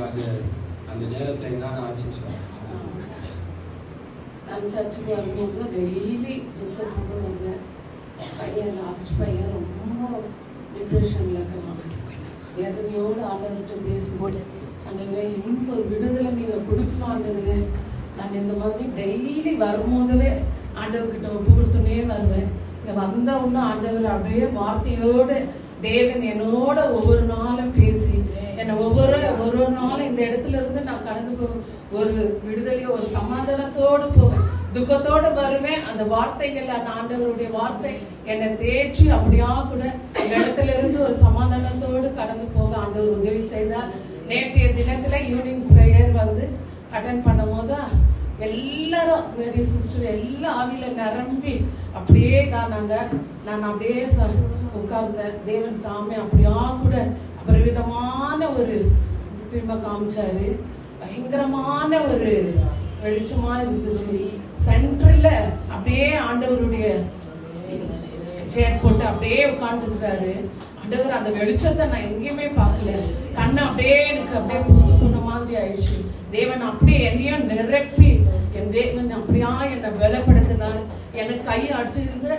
அந்த நேரத்துல என்ன ஆச்சு? நான் சர்ச்சுக்கு வரும்போது டெய்லி துக்கத்தோடு வந்தேன். லாஸ்ட் பையன் ரொம்ப டிப்ரெஷன்ல இருக்கான். வேதனையோடு ஆண்டவர்கிட்ட பேசும்போது, ஆண்டவரே இன்னும் ஒரு விடுதலை நீங்க கொடுக்கணும் ஆண்டவரே. நான் இந்த மாதிரி டெய்லி வரும்போதவே ஆண்டவர்கிட்ட ஒப்பு கொடுத்துனே வருவேன். இங்க வந்த உடனே ஆண்டவர் அப்படியே வார்த்தையோடு தேவன் என்னோட ஒவ்வொரு நாளும் பேசி என்னை ஒவ்வொரு நாளும் இந்த இடத்துல இருந்து நான் கடந்து போவேன். ஒரு விடுதலையோ ஒரு சமாதானத்தோடு போவேன், துக்கத்தோடு வருவேன். அந்த வார்த்தைகள், அந்த ஆண்டவருடைய வார்த்தை என்னை தேற்றி அப்படியா கூட இந்த இடத்துல இருந்து ஒரு சமாதானத்தோடு கடந்து போக ஆண்டவர் உதவி செய்தார். நேற்றைய தினத்துல ஈவினிங் பிரேயர் அட்டன் பண்ணும் போது எல்லாரும் மேரி சிஸ்டர் எல்லா ஆவியில நிரம்பி அப்படியே நான் அப்படியே உட்கார்ந்தேன். தேவன் தாமே அப்படியா கூட அபரிவிதமான ஒரு திரும்ப காமிச்சாரு. பயங்கரமான ஒரு வெளிச்சமா இருந்துச்சு. சென்டர்ல அப்படியே ஆண்டவருடைய சேர் போட்டு அப்படியே உட்கார்ந்து இருக்காரு. ஆண்டவர் அந்த வெளிச்சத்தை நான் எங்கேயுமே பார்க்கல. கண்ணு அப்படியே எனக்கு அப்படியே புண்ண மாதிரி ஆயிடுச்சு. தேவன் அப்படியே என்னையும் நிரப்பி, என் தேவன் அப்படியா என்னை பலப்படுத்தினார். எனக்கு கை அடிச்சிருந்து